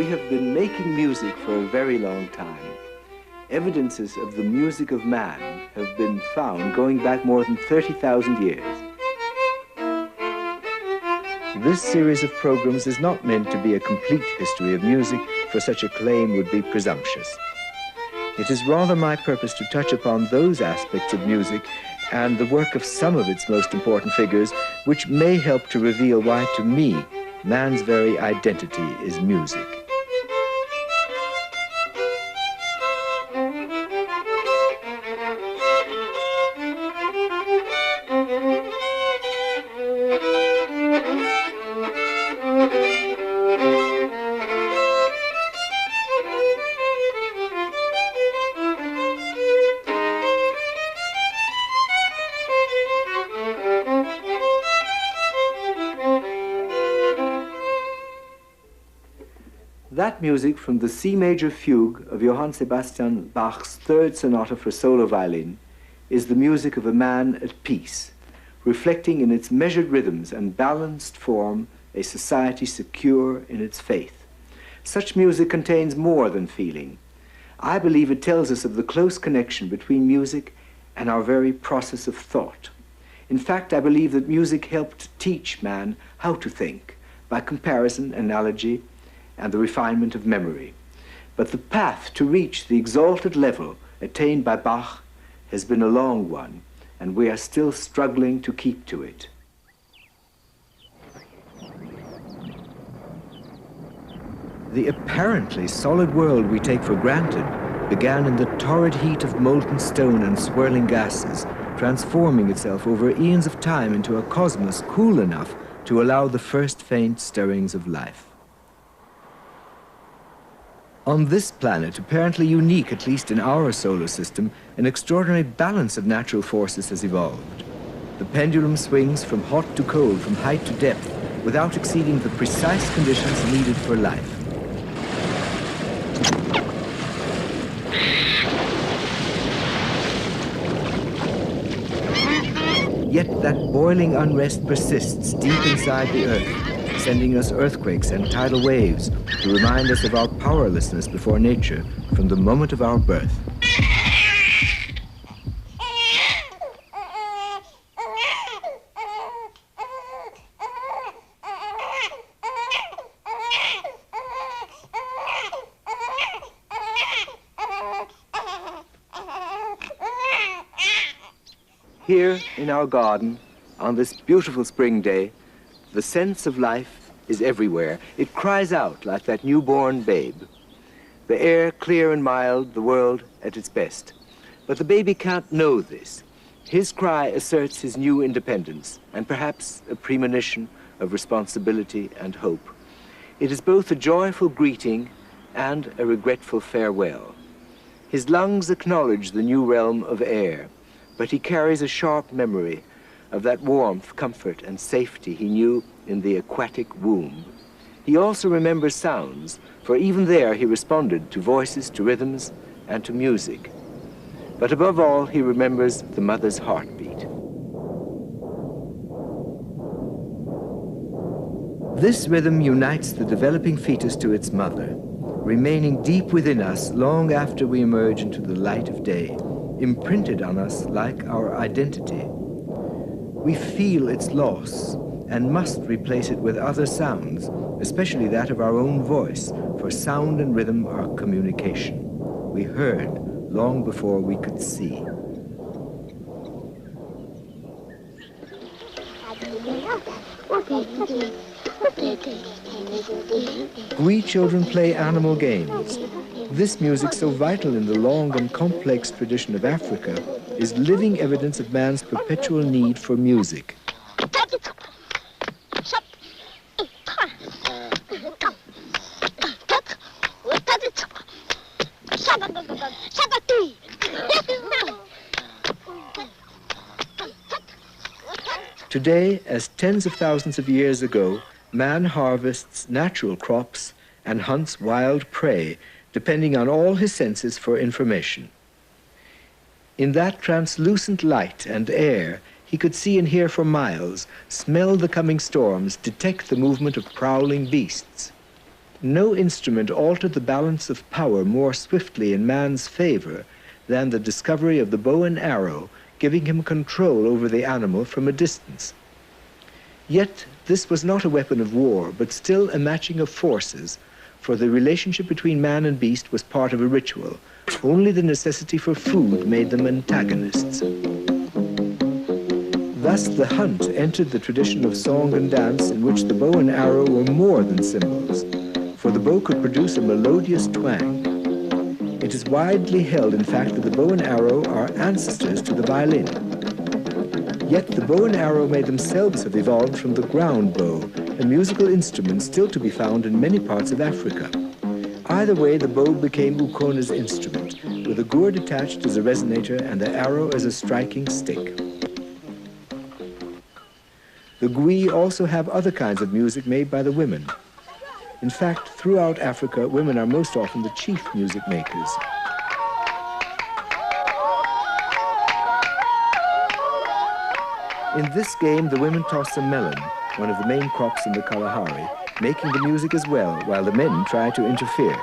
We have been making music for a very long time. Evidences of the music of man have been found going back more than 30,000 years. This series of programs is not meant to be a complete history of music, for such a claim would be presumptuous. It is rather my purpose to touch upon those aspects of music and the work of some of its most important figures, which may help to reveal why, to me, man's very identity is music. That music from the C major fugue of Johann Sebastian Bach's Third Sonata for solo violin is the music of a man at peace, reflecting in its measured rhythms and balanced form a society secure in its faith. Such music contains more than feeling. I believe it tells us of the close connection between music and our very process of thought. In fact, I believe that music helped teach man how to think by comparison, analogy, and the refinement of memory. But the path to reach the exalted level attained by Bach has been a long one, and we are still struggling to keep to it. The apparently solid world we take for granted began in the torrid heat of molten stone and swirling gases, transforming itself over eons of time into a cosmos cool enough to allow the first faint stirrings of life. On this planet, apparently unique at least in our solar system, an extraordinary balance of natural forces has evolved. The pendulum swings from hot to cold, from height to depth, without exceeding the precise conditions needed for life. Yet that boiling unrest persists deep inside the earth, sending us earthquakes and tidal waves to remind us of our powerlessness before nature from the moment of our birth. Here in our garden, on this beautiful spring day, the sense of life is everywhere. It cries out like that newborn babe. The air clear and mild, the world at its best. But the baby can't know this. His cry asserts his new independence and perhaps a premonition of responsibility and hope. It is both a joyful greeting and a regretful farewell. His lungs acknowledge the new realm of air, but he carries a sharp memory of that warmth, comfort, and safety he knew in the aquatic womb. He also remembers sounds, for even there he responded to voices, to rhythms, and to music. But above all, he remembers the mother's heartbeat. This rhythm unites the developing fetus to its mother, remaining deep within us long after we emerge into the light of day, imprinted on us like our identity. We feel its loss and must replace it with other sounds, especially that of our own voice, for sound and rhythm are communication. We heard long before we could see. We children play animal games. This music, so vital in the long and complex tradition of Africa, is living evidence of man's perpetual need for music. Today, as tens of thousands of years ago, man harvests natural crops and hunts wild prey, depending on all his senses for information. In that translucent light and air, he could see and hear for miles, smell the coming storms, detect the movement of prowling beasts. No instrument altered the balance of power more swiftly in man's favor than the discovery of the bow and arrow, giving him control over the animal from a distance. Yet this was not a weapon of war, but still a matching of forces, for the relationship between man and beast was part of a ritual. Only the necessity for food made them antagonists. Thus the hunt entered the tradition of song and dance in which the bow and arrow were more than symbols, for the bow could produce a melodious twang. It is widely held, in fact, that the bow and arrow are ancestors to the violin. Yet the bow and arrow may themselves have evolved from the ground bow, a musical instrument still to be found in many parts of Africa. Either way, the bow became Ukona's instrument, with a gourd attached as a resonator and the arrow as a striking stick. The Gwi also have other kinds of music made by the women. In fact, throughout Africa, women are most often the chief music makers. In this game, the women toss a melon, one of the main crops in the Kalahari, making the music as well, while the men try to interfere.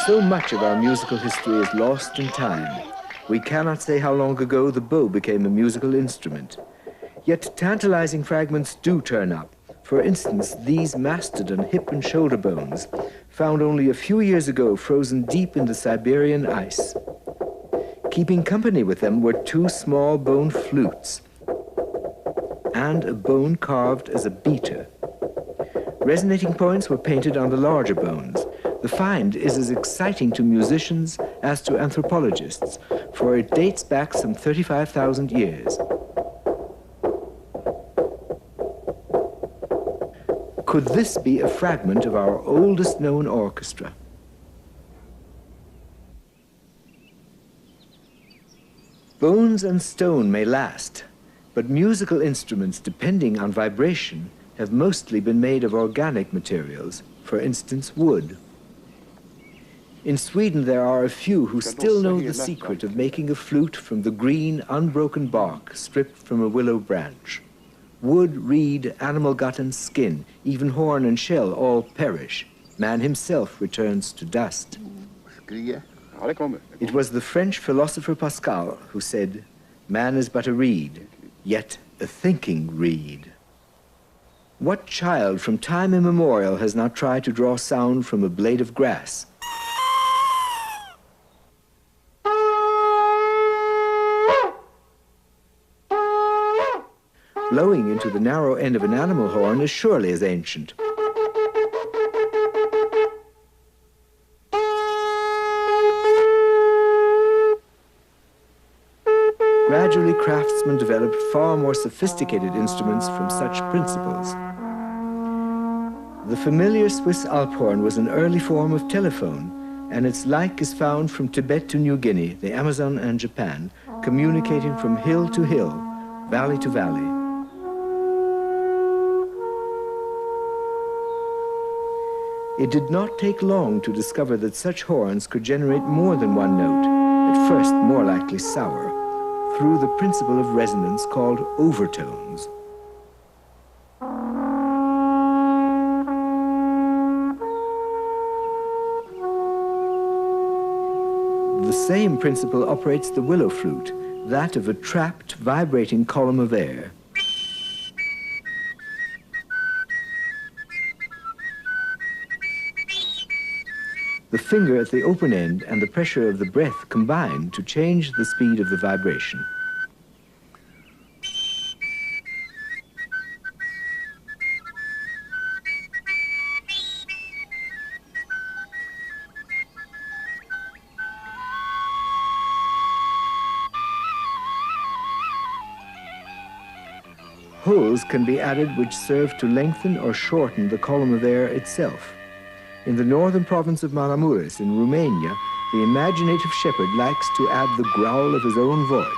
So much of our musical history is lost in time. We cannot say how long ago the bow became a musical instrument. Yet tantalizing fragments do turn up. For instance, these mastodon hip and shoulder bones, found only a few years ago frozen deep in the Siberian ice. Keeping company with them were two small bone flutes and a bone carved as a beater. Resonating points were painted on the larger bones. The find is as exciting to musicians as to anthropologists, for it dates back some 35,000 years. Could this be a fragment of our oldest known orchestra? Bones and stone may last, but musical instruments depending on vibration have mostly been made of organic materials, for instance, wood. In Sweden, there are a few who still know the secret of making a flute from the green, unbroken bark stripped from a willow branch. Wood, reed, animal gut and skin, even horn and shell all perish. Man himself returns to dust. It was the French philosopher Pascal who said, "Man is but a reed, yet a thinking reed." What child from time immemorial has not tried to draw sound from a blade of grass? Blowing into the narrow end of an animal horn is surely as ancient. Gradually, craftsmen developed far more sophisticated instruments from such principles. The familiar Swiss alphorn was an early form of telephone, and its like is found from Tibet to New Guinea, the Amazon and Japan, communicating from hill to hill, valley to valley. It did not take long to discover that such horns could generate more than one note, at first more likely sour, through the principle of resonance called overtones. The same principle operates the willow flute, that of a trapped, vibrating column of air. The finger at the open end and the pressure of the breath combine to change the speed of the vibration. Holes can be added which serve to lengthen or shorten the column of air itself. In the northern province of Maramureş in Romania, the imaginative shepherd likes to add the growl of his own voice.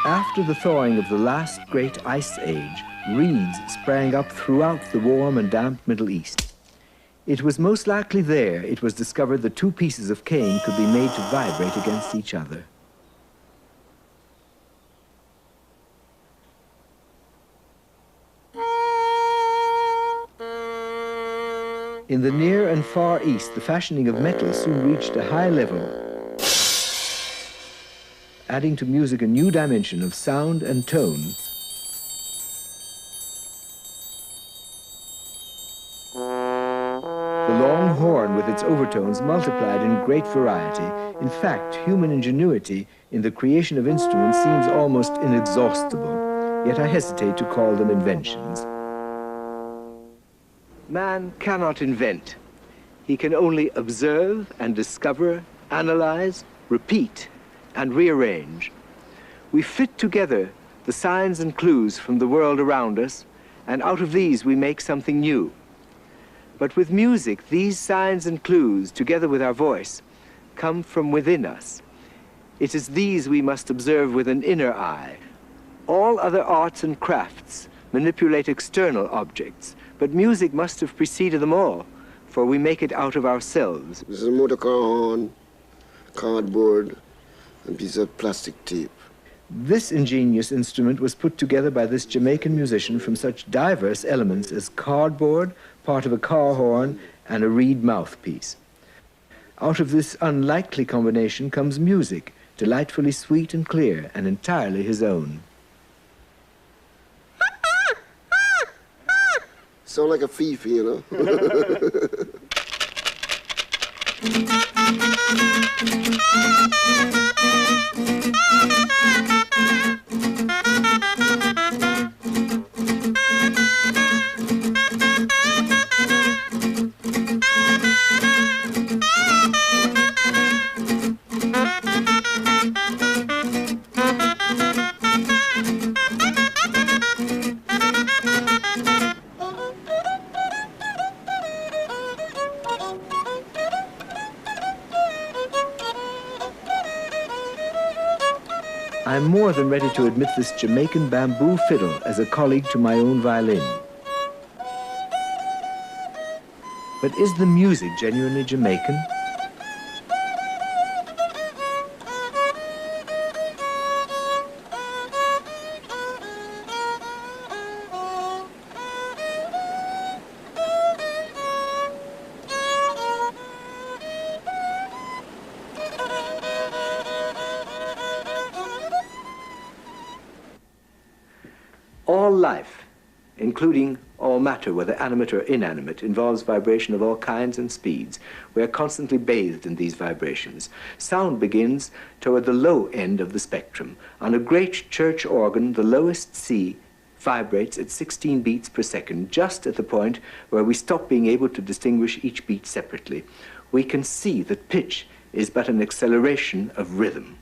After the thawing of the last great ice age, reeds sprang up throughout the warm and damp Middle East. It was most likely there it was discovered that two pieces of cane could be made to vibrate against each other. In the Near and Far East, the fashioning of metal soon reached a high level, adding to music a new dimension of sound and tone. The long horn with its overtones multiplied in great variety. In fact, human ingenuity in the creation of instruments seems almost inexhaustible, yet I hesitate to call them inventions. Man cannot invent. He can only observe and discover, analyze, repeat, and rearrange. We fit together the signs and clues from the world around us, and out of these we make something new. But with music, these signs and clues, together with our voice, come from within us. It is these we must observe with an inner eye. All other arts and crafts manipulate external objects, but music must have preceded them all, for we make it out of ourselves. This is a motor car horn, cardboard, and piece of plastic tape. This ingenious instrument was put together by this Jamaican musician from such diverse elements as cardboard, part of a car horn, and a reed mouthpiece. Out of this unlikely combination comes music, delightfully sweet and clear, and entirely his own. Sound like a thief, you know? I'm more than ready to admit this Jamaican bamboo fiddle as a colleague to my own violin. But is the music genuinely Jamaican? All life, including all matter, whether animate or inanimate, involves vibration of all kinds and speeds. We are constantly bathed in these vibrations. Sound begins toward the low end of the spectrum. On a great church organ, the lowest C vibrates at 16 beats per second, just at the point where we stop being able to distinguish each beat separately. We can see that pitch is but an acceleration of rhythm.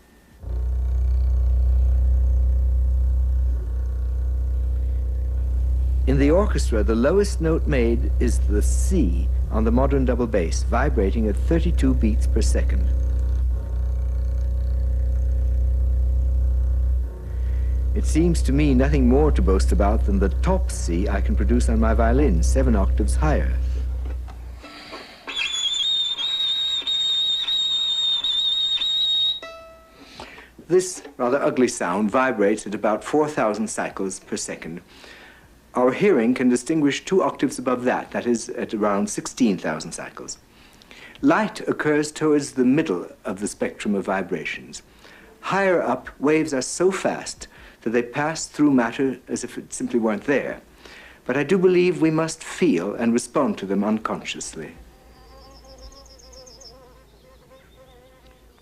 In the orchestra, the lowest note made is the C on the modern double bass, vibrating at 32 beats per second. It seems to me nothing more to boast about than the top C I can produce on my violin, 7 octaves higher. This rather ugly sound vibrates at about 4,000 cycles per second. Our hearing can distinguish 2 octaves above that, that is at around 16,000 cycles. Light occurs towards the middle of the spectrum of vibrations. Higher up, waves are so fast that they pass through matter as if it simply weren't there. But I do believe we must feel and respond to them unconsciously.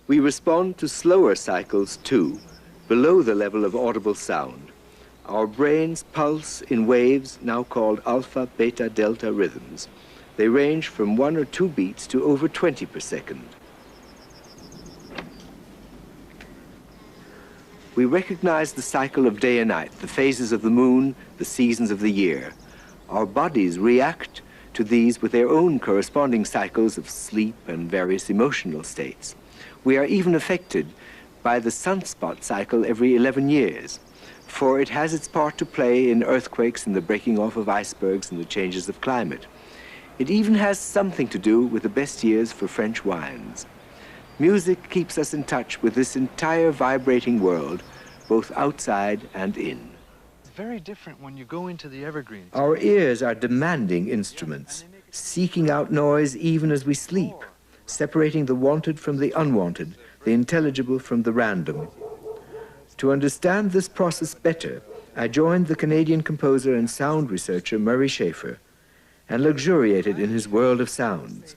We respond to slower cycles too. below the level of audible sound. Our brains pulse in waves now called alpha, beta, delta rhythms. They range from 1 or 2 beats to over 20 per second. We recognize the cycle of day and night, the phases of the moon, the seasons of the year. Our bodies react to these with their own corresponding cycles of sleep and various emotional states. We are even affected by the sunspot cycle every 11 years. For it has its part to play in earthquakes and the breaking off of icebergs and the changes of climate. It even has something to do with the best years for French wines. Music keeps us in touch with this entire vibrating world, both outside and in. It's very different when you go into the evergreens. Our ears are demanding instruments, seeking out noise even as we sleep, separating the wanted from the unwanted, the intelligible from the random. To understand this process better, I joined the Canadian composer and sound researcher Murray Schafer and luxuriated in his world of sounds.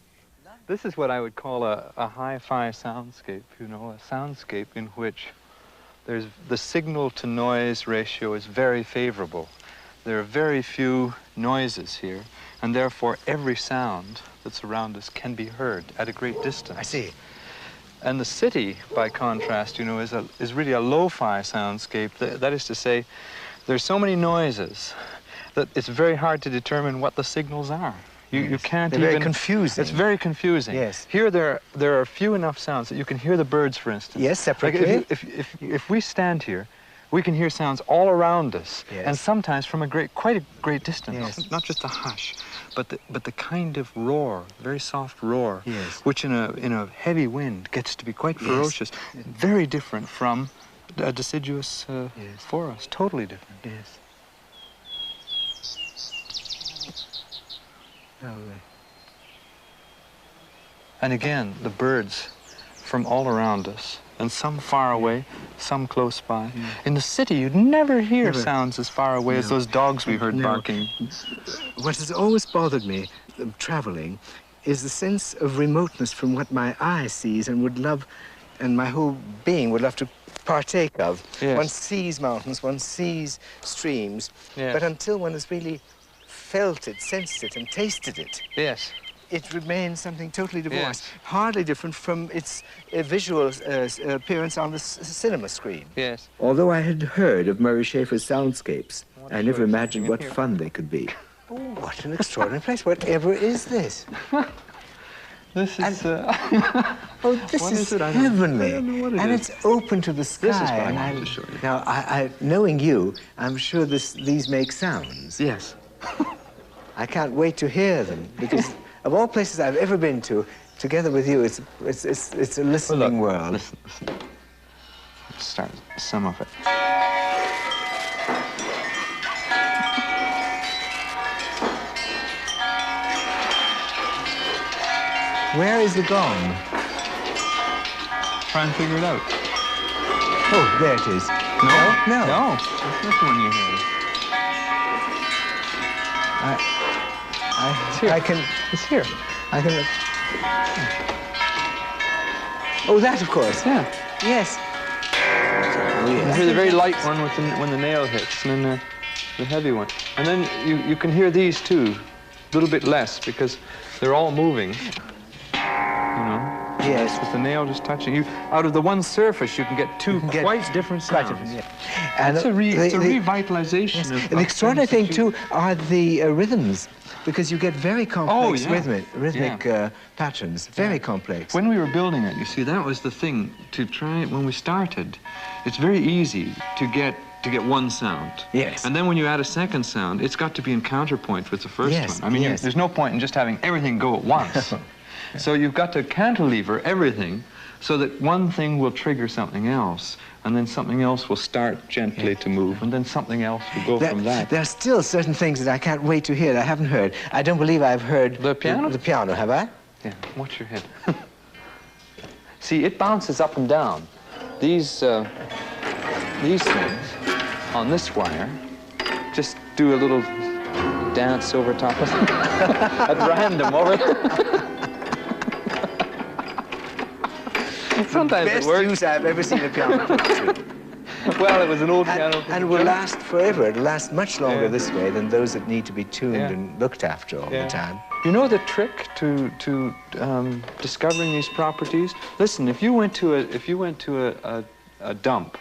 This is what I would call a hi-fi soundscape, you know, a soundscape in which there's the signal-to-noise ratio is very favorable. There are very few noises here, and therefore every sound that's around us can be heard at a great distance. I see. And the city, by contrast, you know, is really a lo-fi soundscape. That is to say, there's so many noises that it's very hard to determine what the signals are. You can't They're even... very confusing. It's very confusing. Yes. Here there are few enough sounds that you can hear the birds, for instance. Yes, separately. Like if we stand here, we can hear sounds all around us, yes, and sometimes from quite a great distance. Yes. Not just a hush, but the kind of roar, very soft roar, yes, which in a heavy wind gets to be quite ferocious. Yes. Very different from a deciduous yes, forest. Totally different. Yes. Lovely. And again, the birds from all around us, and some far away, some close by. Yeah. In the city, you'd never hear sounds as far away as those dogs we heard barking. What has always bothered me, traveling, is the sense of remoteness from what my eye sees and would love, and my whole being would love to partake of. Yes. One sees mountains, one sees streams, Yes. but until one has really felt it, sensed it, and tasted it, Yes. it remains something totally divorced, Yes. hardly different from its visual appearance on the cinema screen. Yes. Although I had heard of Murray Schafer's soundscapes, I never imagined what fun they could be. Oh, what an extraordinary place. Whatever is this? This is... Oh, this is heavenly. And it's open to the sky. This is what I wanted to show you. Now, knowing you, I'm sure these make sounds. Yes. I can't wait to hear them, because of all places I've ever been to, together with you, it's a listening world. Listen. Let's start some of it. Where is the gong? Try and figure it out. Oh, there it is. No. No. It's this one you heard. I can... It's here. I can... Oh, that, of course. Yeah. Yes. Oh, You yes. hear the very light one when the nail hits, and then the heavy one. And then you can hear these too, a little bit less, because they're all moving. You know? Yes. With the nail just touching you. Out of the one surface, you can get quite different sounds. Quite different, yeah. And it's a revitalization of the extraordinary thing, things that too, are the rhythms, because you get very complex rhythmic patterns, very complex. When we were building it, you see, that was the thing to try. When we started, it's very easy to get one sound. Yes. And then when you add a second sound, it's got to be in counterpoint with the first Yes, one. I mean, yes. there's no point in just having everything go at once. So you've got to cantilever everything so that one thing will trigger something else, and then something else will start gently to move, and then something else will go from that. There are still certain things that I can't wait to hear that I haven't heard. I don't believe I've heard The piano? The piano, have I? Yeah, watch your head. See, it bounces up and down. These things on this wire just do a little dance over top of it at random over. Sometimes Best it works. use I've ever seen a piano put to. Well, it was an old piano. And will last forever. It'll last much longer Yeah. this way than those that need to be tuned Yeah. and looked after all Yeah. the time. You know the trick to discovering these properties? Listen, if you went to a dump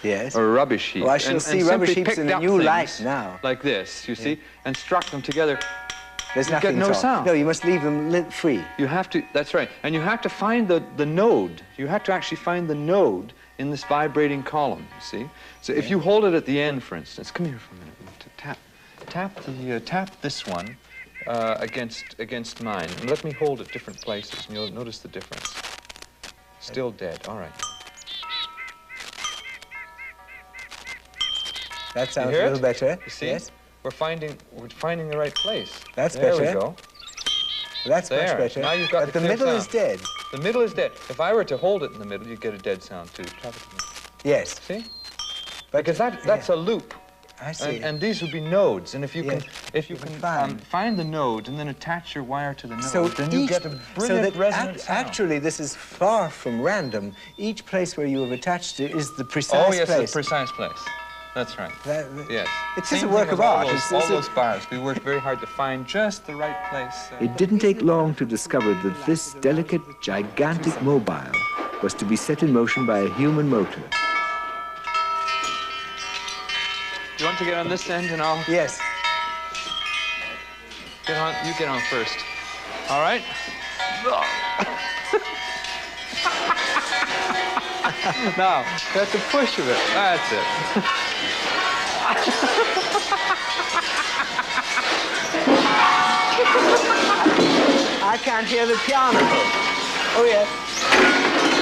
Yes. or a rubbish heap, Oh, I shall see and rubbish simply heaps in picked a up new things light now. like this, you see, and struck them together, There's you nothing get no at all. sound. No, you must leave them free. You have to, that's right, and you have to find the node. You have to actually find the node in this vibrating column, you see? So if you hold it at the end, for instance, come here for a minute, tap this one against mine, and let me hold it different places, and you'll notice the difference. Still dead, all right. That sounds hear a little it? better. You see? Yes. We're finding the right place. That's there better. There we go. That's much There. better. Now you've got but the the clear middle is sound. dead. The middle is dead. If I were to hold it in the middle, you'd get a dead sound too. Tap it in the middle. Yes. See? But Because that's a loop. I see. And these would be nodes. And if you Yes. can find the node and then attach your wire to the node, So then you get a brilliant resonant sound. actually, this is far from random. Each place where you have attached it is the precise Oh yes, place. the precise place. That's right. Yes. It is Same a work thing of with art. All those bars. We worked very hard to find just the right place. It didn't take long to discover that this delicate, gigantic mobile was to be set in motion by a human motor. You want to get on this end and I'll Yes. get on. You get on first. All right. Now, that's a push of it. That's it. I can't hear the piano. Oh, yes.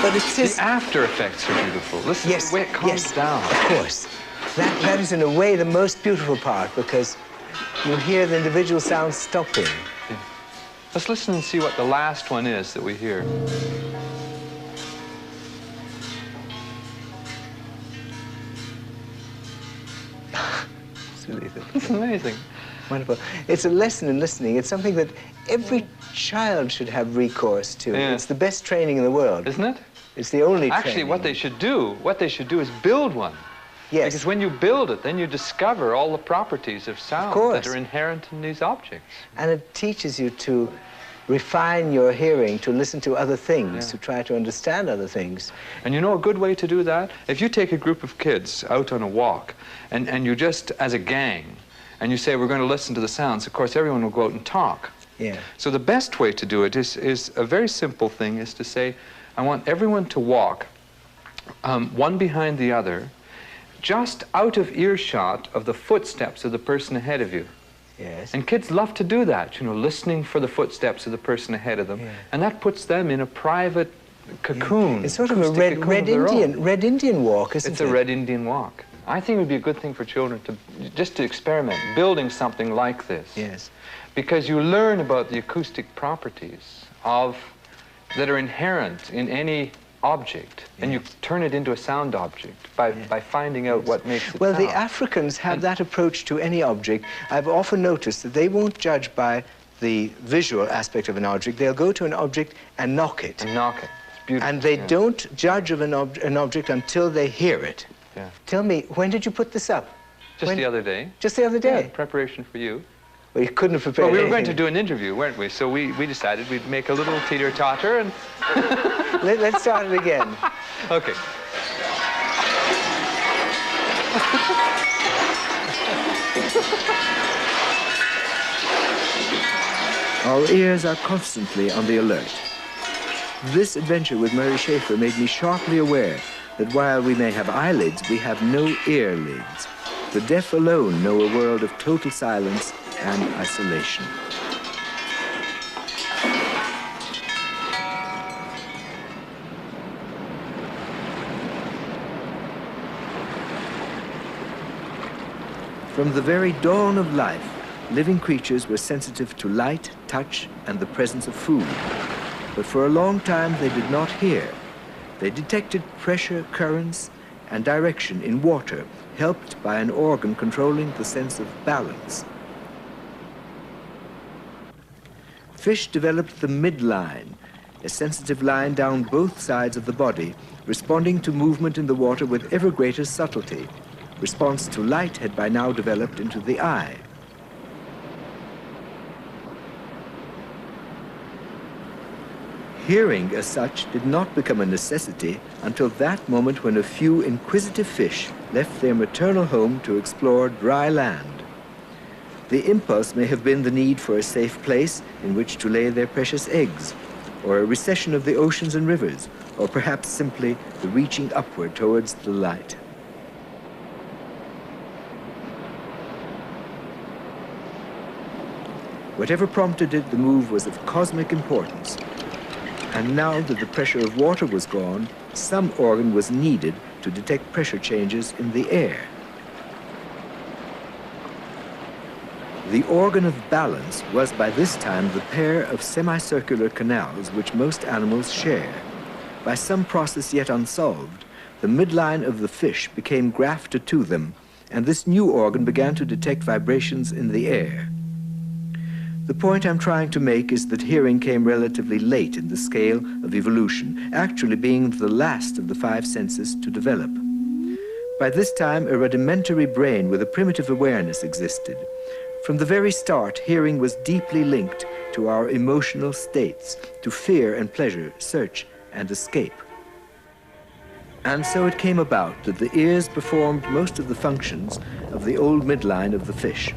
But it is... The after effects are beautiful. Listen Yes, to the way it calms yes, down. of course. That is, in a way, the most beautiful part, because you hear the individual sounds stopping. Yeah. Let's listen and see what the last one is that we hear. It's amazing. Wonderful. It's a lesson in listening. It's something that every child should have recourse to. Yeah. It's the best training in the world. Isn't it? It's the only Actually, training. what they should do is build one. Yes. Because when you build it, then you discover all the properties of sound course. that are inherent in these objects. And it teaches you to refine your hearing, to listen to other things, to try to understand other things. And you know a good way to do that? If you take a group of kids out on a walk, and you just, as a gang, and you say, we're going to listen to the sounds, of course, everyone will go out and talk. Yeah. So the best way to do it is a very simple thing, is to say, I want everyone to walk, one behind the other, just out of earshot of the footsteps of the person ahead of you. Yes. And kids love to do that, you know, listening for the footsteps of the person ahead of them. Yeah. And that puts them in a private cocoon. It's sort of a acoustic cocoon of their own. red Indian walk, isn't it? It's a red Indian walk. I think it would be a good thing for children to just to experiment building something like this. Yes. Because you learn about the acoustic properties that are inherent in any object, and you turn it into a sound object by finding out what makes it Well, sound. the Africans have that approach to any object. I've often noticed that they won't judge by the visual aspect of an object. They'll go to an object and knock it. And knock it. It's beautiful. And they don't judge of an object until they hear it. Yeah. Tell me, when did you put this up? Just the other day. Just the other Yeah, day? in preparation for you. Well, you couldn't have prepared Well, we were going to anything. do an interview, weren't we? So we decided we'd make a little teeter-totter and... Let's start it again. Okay. Our ears are constantly on the alert. This adventure with Murray Schafer made me sharply aware that while we may have eyelids, we have no ear lids. The deaf alone know a world of total silence and isolation. From the very dawn of life, living creatures were sensitive to light, touch, and the presence of food. But for a long time, they did not hear. They detected pressure, currents, and direction in water, helped by an organ controlling the sense of balance. fish developed the midline, a sensitive line down both sides of the body, responding to movement in the water with ever greater subtlety. Response to light had by now developed into the eye. Hearing, as such, did not become a necessity until that moment when a few inquisitive fish left their maternal home to explore dry land. The impulse may have been the need for a safe place in which to lay their precious eggs, or a recession of the oceans and rivers, or perhaps simply the reaching upward towards the light. Whatever prompted it, the move was of cosmic importance. And now that the pressure of water was gone, some organ was needed to detect pressure changes in the air. The organ of balance was by this time the pair of semicircular canals which most animals share. By some process yet unsolved, the midline of the fish became grafted to them, and this new organ began to detect vibrations in the air. The point I'm trying to make is that hearing came relatively late in the scale of evolution, actually being the last of the 5 senses to develop. By this time, a rudimentary brain with a primitive awareness existed. From the very start, hearing was deeply linked to our emotional states, to fear and pleasure, search and escape. And so it came about that the ears performed most of the functions of the old midline of the fish.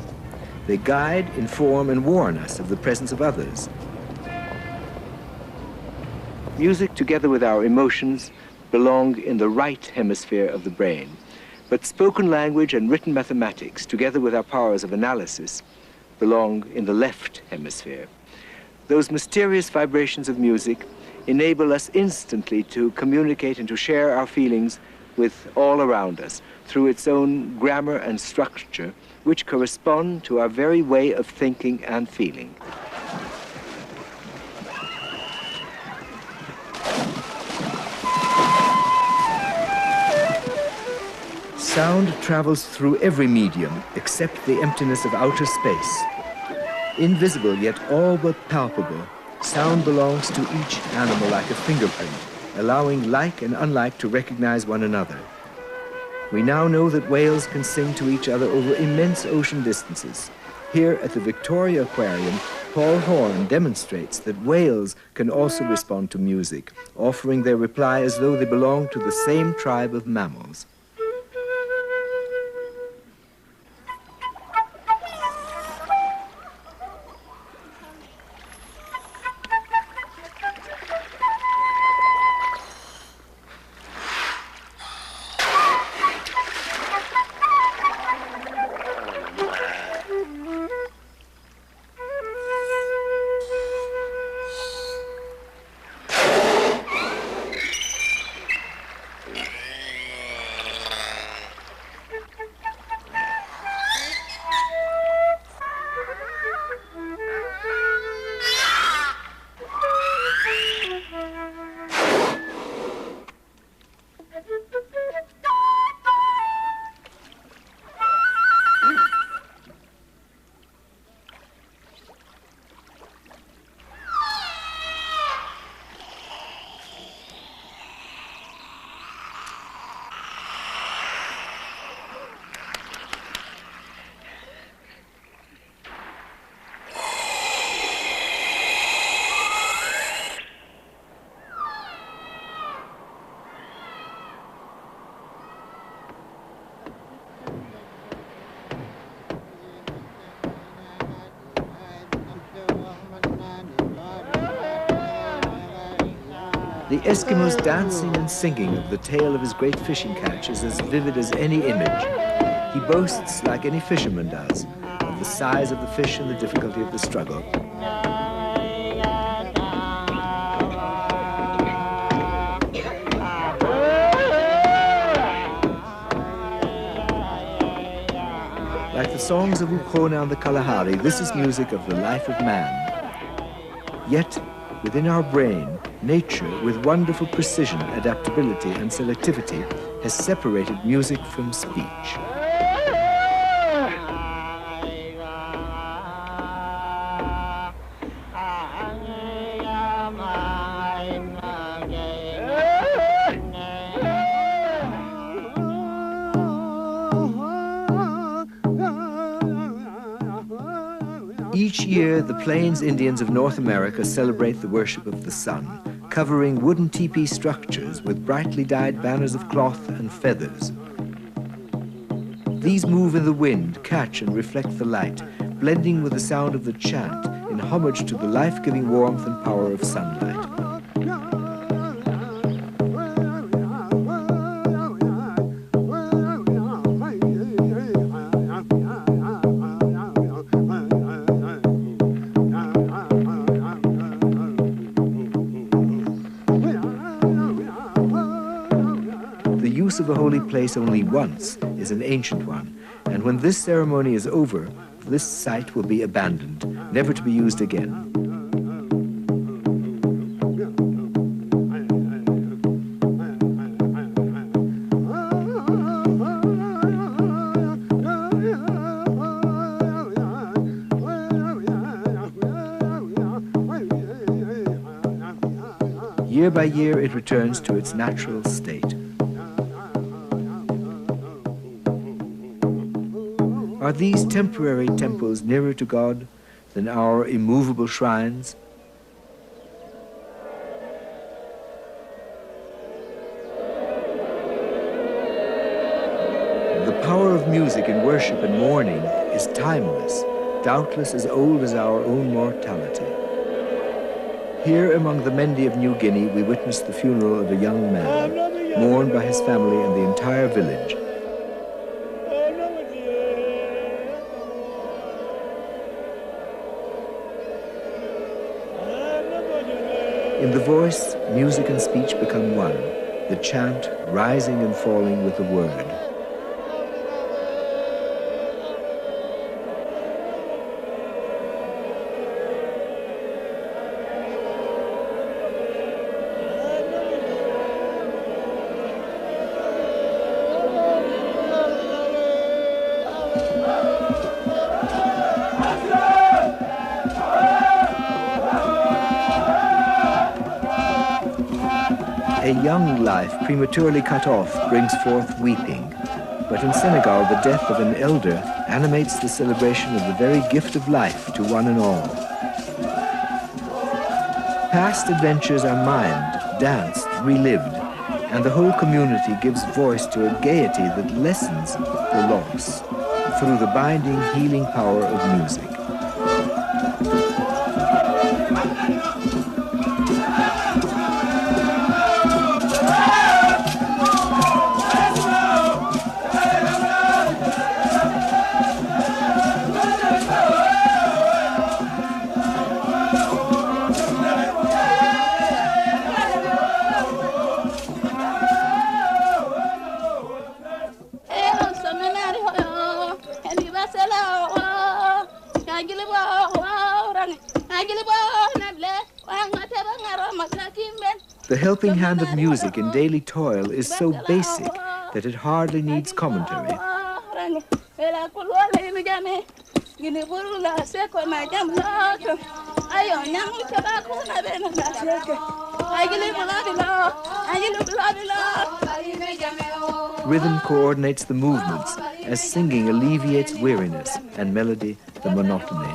They guide, inform, and warn us of the presence of others. Music, together with our emotions, belong in the right hemisphere of the brain. But spoken language and written mathematics, together with our powers of analysis, belong in the left hemisphere. Those mysterious vibrations of music enable us instantly to communicate and to share our feelings with all around us through its own grammar and structure, which correspond to our very way of thinking and feeling. Sound travels through every medium except the emptiness of outer space. Invisible yet all but palpable, sound belongs to each animal like a fingerprint, allowing like and unlike to recognize one another. We now know that whales can sing to each other over immense ocean distances. Here at the Victoria Aquarium, Paul Horn demonstrates that whales can also respond to music, offering their reply as though they belonged to the same tribe of mammals. The Eskimo's dancing and singing of the tale of his great fishing catch is as vivid as any image. He boasts, like any fisherman does, of the size of the fish and the difficulty of the struggle. Like the songs of Ukona and the Kalahari, this is music of the life of man. Yet, within our brain, nature, with wonderful precision, adaptability, and selectivity, has separated music from speech. year, the Plains Indians of North America celebrate the worship of the sun, covering wooden teepee structures with brightly dyed banners of cloth and feathers. These move in the wind, catch and reflect the light, blending with the sound of the chant in homage to the life-giving warmth and power of sunlight. The use of a holy place only once is an ancient one, and when this ceremony is over, this site will be abandoned, never to be used again. Year by year, it returns to its natural state. Are these temporary temples nearer to God than our immovable shrines? The power of music in worship and mourning is timeless, doubtless as old as our own mortality. Here among the Mendi of New Guinea, we witness the funeral of a young man, mourned by his family and the entire village. In the voice, music and speech become one, the chant rising and falling with the word. A young life prematurely cut off brings forth weeping, but in Senegal the death of an elder animates the celebration of the very gift of life to one and all. Past adventures are mimed, danced, relived, and the whole community gives voice to a gaiety that lessens the loss through the binding, healing power of music. The helping hand of music in daily toil is so basic that it hardly needs commentary. Rhythm coordinates the movements as singing alleviates weariness and melody the monotony.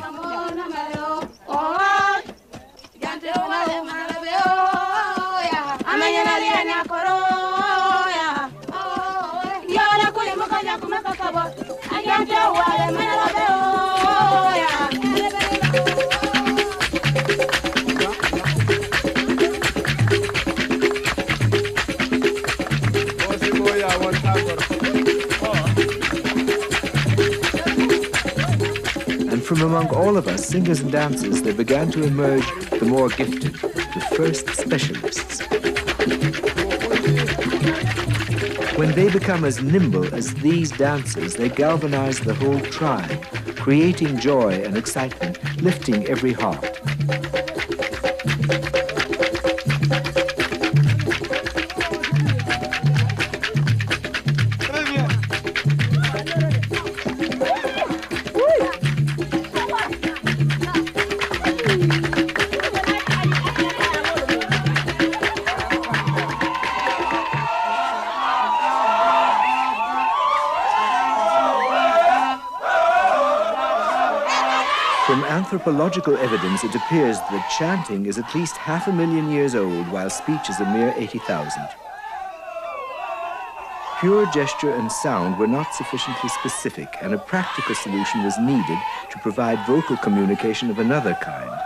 And from among all of us, singers and dancers, there began to emerge the more gifted, the first specialists. When they become as nimble as these dancers, they galvanize the whole tribe, creating joy and excitement, lifting every heart. anthropological evidence, it appears that chanting is at least 500,000 years old, while speech is a mere 80,000. Pure gesture and sound were not sufficiently specific, and a practical solution was needed to provide vocal communication of another kind.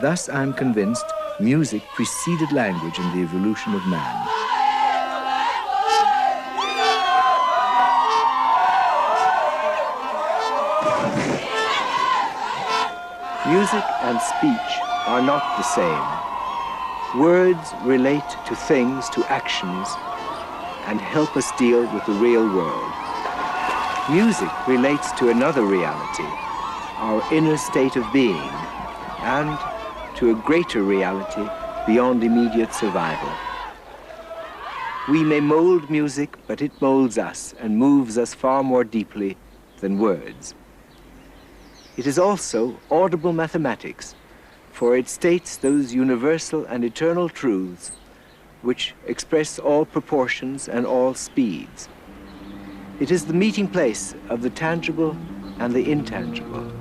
Thus, I'm convinced, music preceded language in the evolution of man. Music and speech are not the same. Words relate to things, to actions, and help us deal with the real world. Music relates to another reality, our inner state of being, and to a greater reality beyond immediate survival. We may mold music, but it molds us and moves us far more deeply than words. It is also audible mathematics, for it states those universal and eternal truths which express all proportions and all speeds. It is the meeting place of the tangible and the intangible.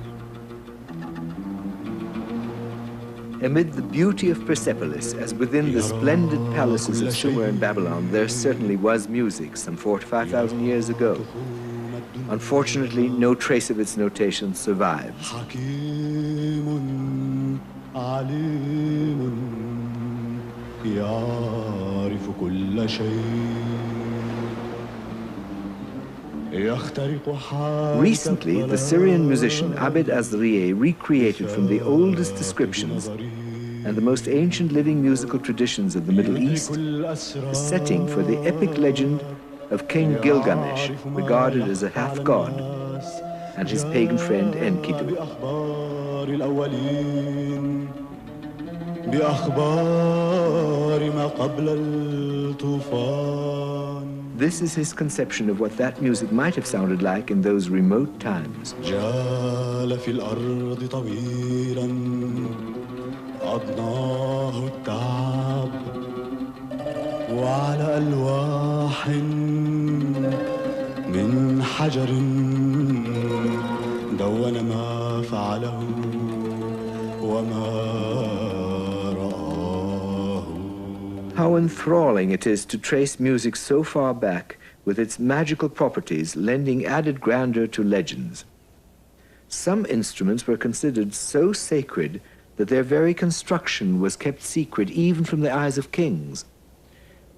Amid the beauty of Persepolis, as within the splendid palaces of Sumer and Babylon, there certainly was music some 4,000 to 5,000 years ago. Unfortunately, no trace of its notation survives. Recently, the Syrian musician Abed Azrieh recreated from the oldest descriptions and the most ancient living musical traditions of the Middle East a setting for the epic legend of King Gilgamesh, regarded as a half-god, and his pagan friend Enkidu. This is his conception of what that music might have sounded like in those remote times. وعلى ألواح من حجر دون ما فعله وما رآه. How enthralling it is to trace music so far back, with its magical properties lending added grandeur to legends. Some instruments were considered so sacred that their very construction was kept secret even from the eyes of kings.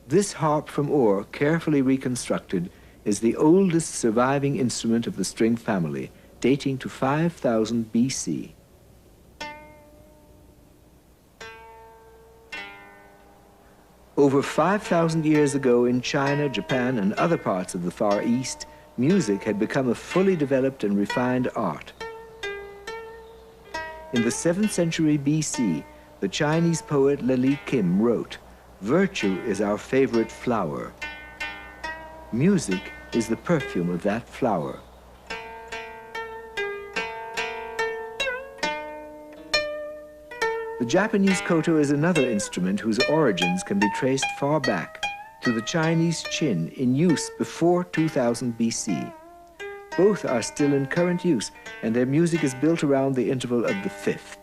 This harp from Ur, carefully reconstructed, is the oldest surviving instrument of the string family, dating to 5000 BC. Over 5,000 years ago in China, Japan, and other parts of the Far East, music had become a fully developed and refined art. In the 7th century BC, the Chinese poet Lili Kim wrote, "Virtue is our favorite flower. Music is the perfume of that flower." The Japanese koto is another instrument whose origins can be traced far back to the Chinese chin in use before 2000 BC. Both are still in current use, and their music is built around the interval of the fifth.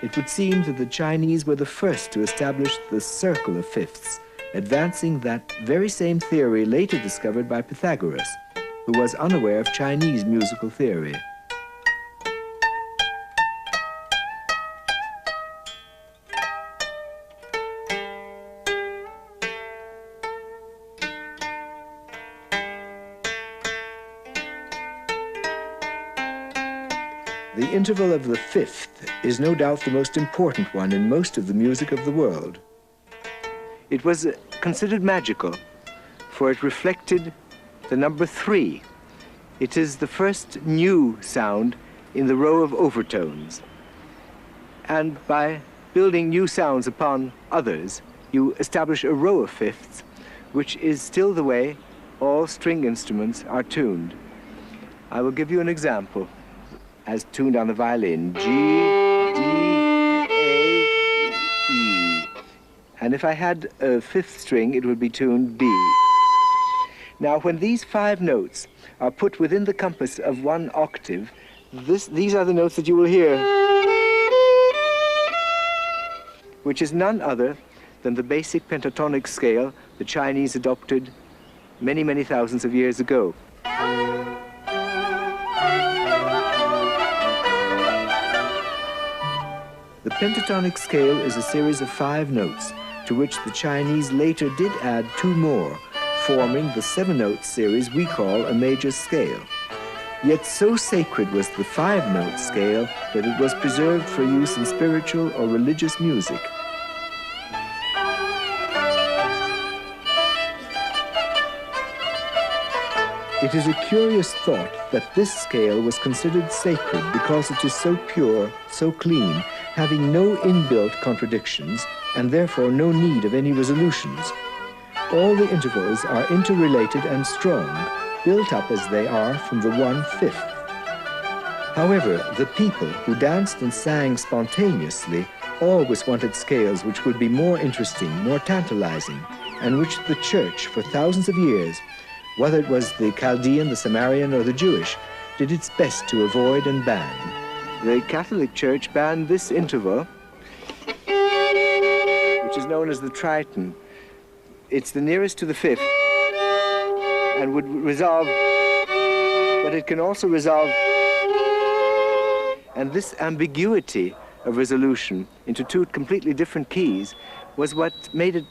It would seem that the Chinese were the first to establish the circle of fifths, advancing that very same theory later discovered by Pythagoras, who was unaware of Chinese musical theory. The interval of the fifth is no doubt the most important one in most of the music of the world. It was considered magical, for it reflected the number 3. It is the first new sound in the row of overtones. And by building new sounds upon others, you establish a row of fifths, which is still the way all string instruments are tuned. I will give you an example. As tuned on the violin, G, D, A, E. And if I had a fifth string, it would be tuned B. Now, when these 5 notes are put within the compass of 1 octave, These are the notes that you will hear, which is none other than the basic pentatonic scale the Chinese adopted many, many thousands of years ago. The pentatonic scale is a series of 5 notes, to which the Chinese later did add 2 more, forming the 7-note series we call a major scale. Yet so sacred was the 5-note scale that it was preserved for use in spiritual or religious music. It is a curious thought that this scale was considered sacred because it is so pure, so clean, having no inbuilt contradictions, and therefore no need of any resolutions. All the intervals are interrelated and strong, built up as they are from the 1/5. However, the people who danced and sang spontaneously always wanted scales which would be more interesting, more tantalizing, and which the Church, for thousands of years, whether it was the Chaldean, the Samaritan, or the Jewish, did its best to avoid and ban. The Catholic Church banned this interval, which is known as the triton. It's the nearest to the 5th and would resolve, but it can also resolve. And this ambiguity of resolution into 2 completely different keys was what made it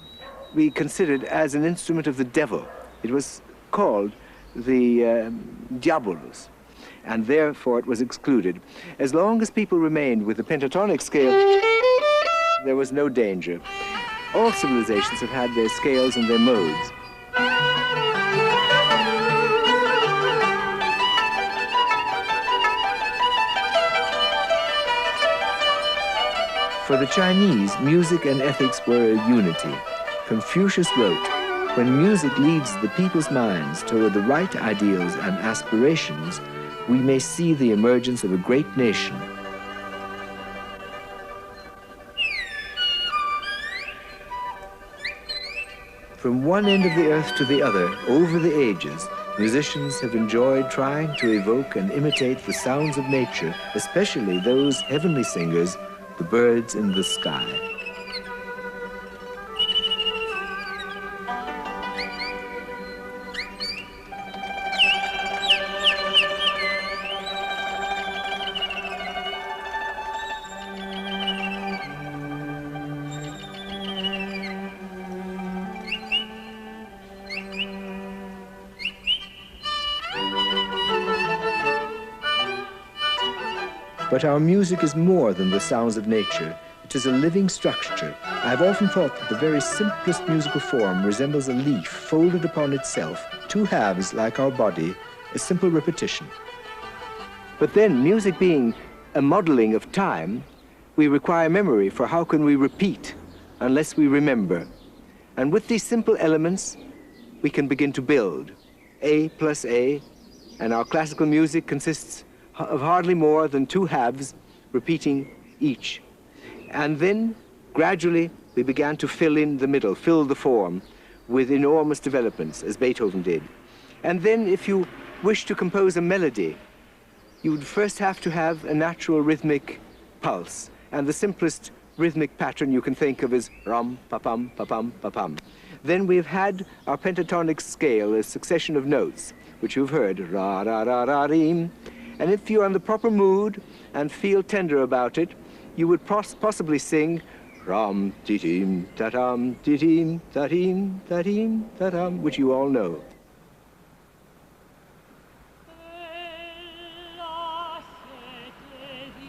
be considered as an instrument of the devil. It was called the diabolus, and therefore it was excluded. As long as people remained with the pentatonic scale, there was no danger. All civilizations have had their scales and their modes. For the Chinese, music and ethics were a unity. Confucius wrote, "When music leads the people's minds toward the right ideals and aspirations, we may see the emergence of a great nation." From one end of the earth to the other, over the ages, musicians have enjoyed trying to evoke and imitate the sounds of nature, especially those heavenly singers, the birds in the sky. But our music is more than the sounds of nature. It is a living structure. I've often thought that the very simplest musical form resembles a leaf folded upon itself, 2 halves like our body, a simple repetition. But then, music being a modeling of time, we require memory, for how can we repeat unless we remember? And with these simple elements, we can begin to build. A plus A, and our classical music consists of hardly more than 2 halves repeating each. And then, gradually, we began to fill in the middle, fill the form with enormous developments, as Beethoven did. And then, if you wish to compose a melody, you would first have to have a natural rhythmic pulse. And the simplest rhythmic pattern you can think of is ram, pa-pum, pa-pum, pa-pum. Then we've had our pentatonic scale, a succession of notes, which you've heard, ra-ra-ra-ra-reem. And if you're in the proper mood and feel tender about it, you would possibly sing ram, ti-tim, ta-tam, ti-tim, ta-tim, ta-tim, ta-tam, which you all know.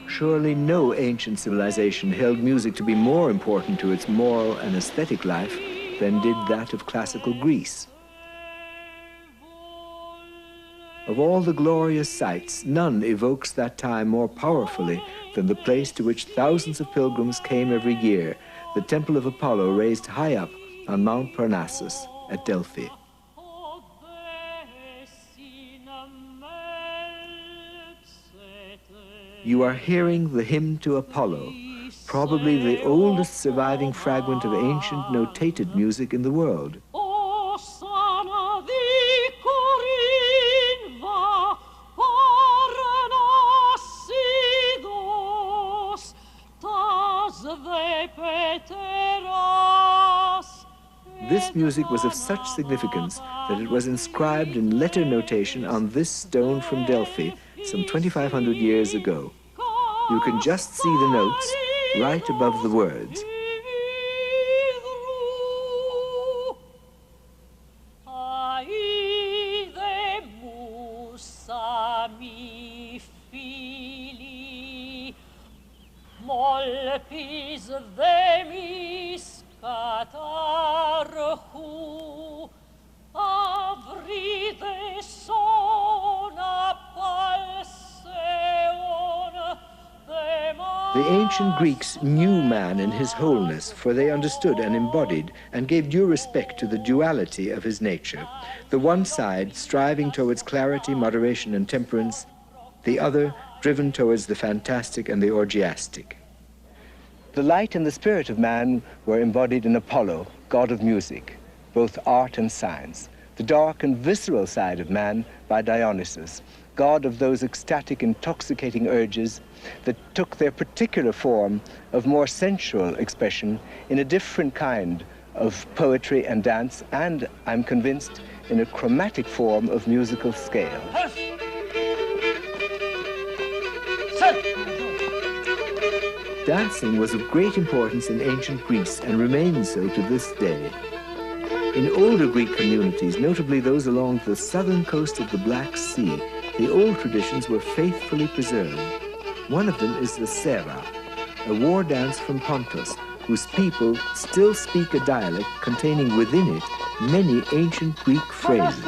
Surely no ancient civilization held music to be more important to its moral and aesthetic life than did that of classical Greece. Of all the glorious sights, none evokes that time more powerfully than the place to which thousands of pilgrims came every year, the temple of Apollo raised high up on Mount Parnassus at Delphi. You are hearing the hymn to Apollo, probably the oldest surviving fragment of ancient notated music in the world. This music was of such significance that it was inscribed in letter notation on this stone from Delphi some 2,500 years ago. You can just see the notes right above the words. The ancient Greeks knew man in his wholeness, for they understood and embodied and gave due respect to the duality of his nature, the one side striving towards clarity, moderation, and temperance, the other driven towards the fantastic and the orgiastic. The light and the spirit of man were embodied in Apollo, god of music, both art and science. The dark and visceral side of man by Dionysus, god of those ecstatic, intoxicating urges that took their particular form of more sensual expression in a different kind of poetry and dance, and, I'm convinced, in a chromatic form of musical scale. Dancing was of great importance in ancient Greece and remains so to this day. In older Greek communities, notably those along the southern coast of the Black Sea, the old traditions were faithfully preserved. One of them is the Sera, a war dance from Pontus, whose people still speak a dialect containing within it many ancient Greek phrases.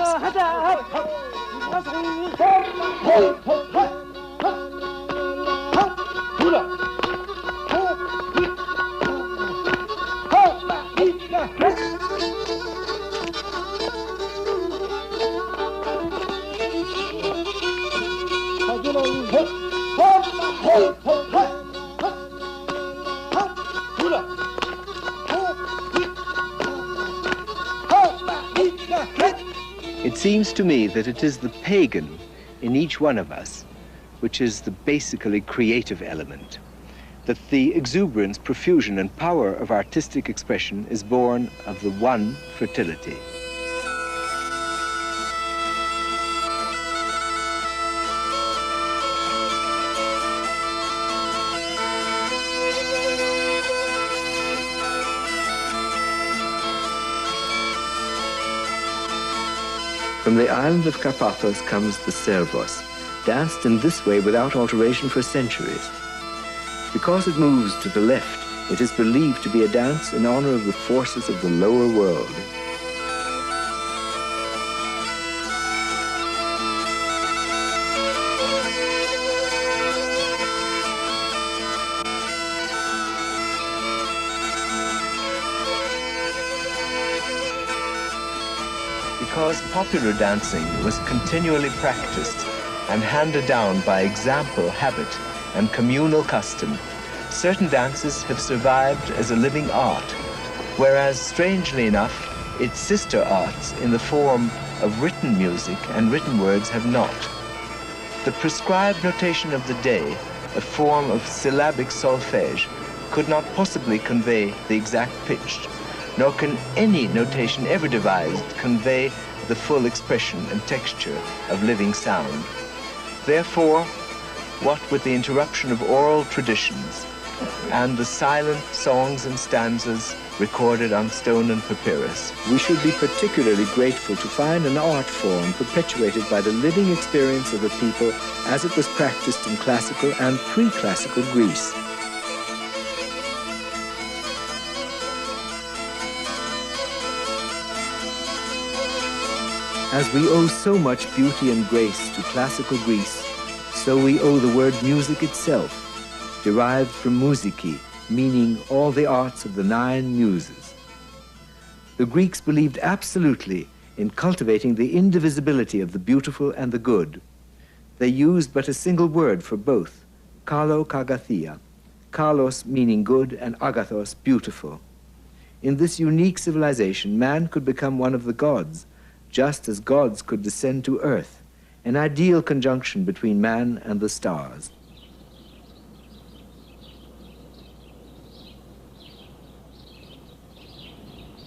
It seems to me that it is the pagan in each one of us which is the basically creative element, that the exuberance, profusion, and power of artistic expression is born of the one fertility. From the island of Carpathos comes the Servos, danced in this way without alteration for centuries. Because it moves to the left, it is believed to be a dance in honor of the forces of the lower world. Because popular dancing was continually practiced and handed down by example, habit, and communal custom, certain dances have survived as a living art, whereas, strangely enough, its sister arts in the form of written music and written words have not. The prescribed notation of the day, a form of syllabic solfège, could not possibly convey the exact pitch, nor can any notation ever devised convey the full expression and texture of living sound. Therefore, what with the interruption of oral traditions and the silent songs and stanzas recorded on stone and papyrus, we should be particularly grateful to find an art form perpetuated by the living experience of the people as it was practiced in classical and pre-classical Greece. As we owe so much beauty and grace to classical Greece, so we owe the word music itself, derived from musiki, meaning all the arts of the 9 muses. The Greeks believed absolutely in cultivating the indivisibility of the beautiful and the good. They used but a single word for both, kalo kagathia, kalos meaning good and agathos beautiful. In this unique civilization, man could become one of the gods, just as gods could descend to earth, an ideal conjunction between man and the stars.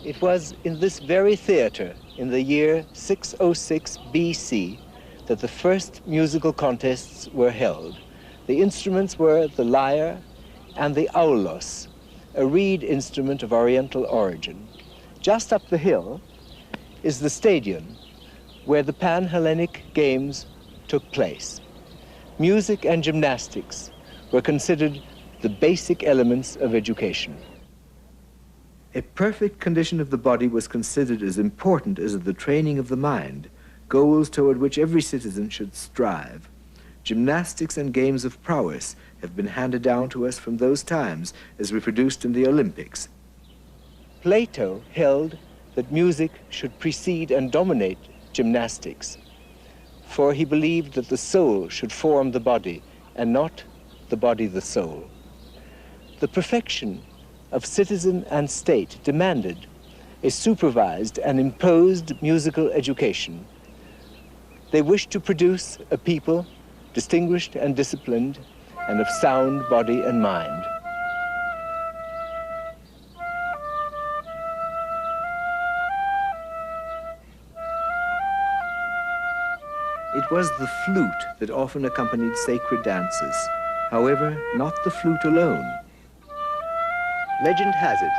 It was in this very theater in the year 606 BC that the first musical contests were held. The instruments were the lyre and the aulos, a reed instrument of Oriental origin. Just up the hill is the stadium where the Pan-Hellenic Games took place. Music and gymnastics were considered the basic elements of education. A perfect condition of the body was considered as important as the training of the mind, goals toward which every citizen should strive. Gymnastics and games of prowess have been handed down to us from those times as reproduced in the Olympics. Plato held that music should precede and dominate gymnastics, for he believed that the soul should form the body and not the body the soul. The perfection of citizen and state demanded a supervised and imposed musical education. They wished to produce a people distinguished and disciplined and of sound body and mind. It was the flute that often accompanied sacred dances. However, not the flute alone. Legend has it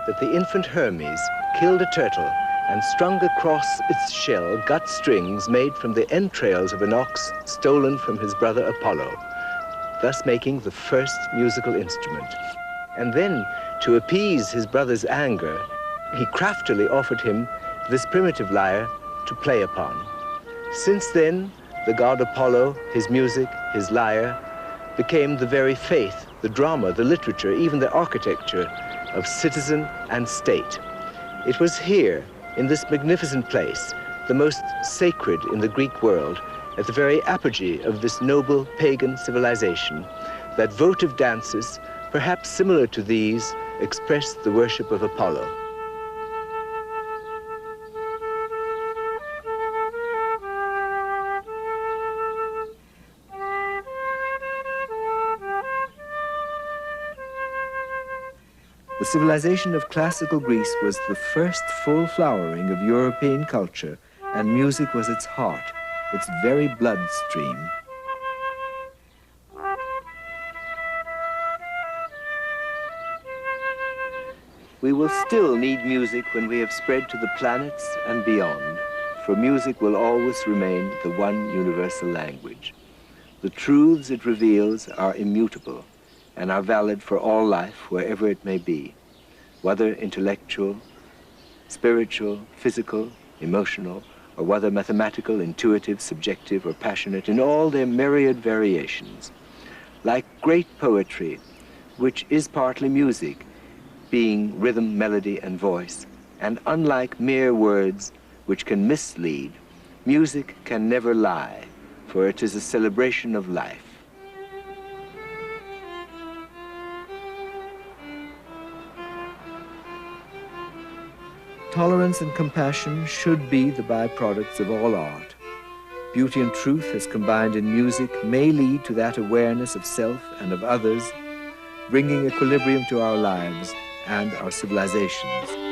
that the infant Hermes killed a turtle and strung across its shell gut strings made from the entrails of an ox stolen from his brother Apollo, thus making the first musical instrument. And then, to appease his brother's anger, he craftily offered him this primitive lyre to play upon. Since then, the god Apollo, his music, his lyre, became the very faith, the drama, the literature, even the architecture of citizen and state. It was here, in this magnificent place, the most sacred in the Greek world, at the very apogee of this noble pagan civilization, that votive dances, perhaps similar to these, expressed the worship of Apollo. The civilization of classical Greece was the first full flowering of European culture, and music was its heart, its very bloodstream. We will still need music when we have spread to the planets and beyond, for music will always remain the one universal language. The truths it reveals are immutable and are valid for all life wherever it may be, whether intellectual, spiritual, physical, emotional, or whether mathematical, intuitive, subjective, or passionate, in all their myriad variations. Like great poetry, which is partly music, being rhythm, melody, and voice, and unlike mere words which can mislead, music can never lie, for it is a celebration of life. Tolerance and compassion should be the byproducts of all art. Beauty and truth, as combined in music, may lead to that awareness of self and of others, bringing equilibrium to our lives and our civilizations.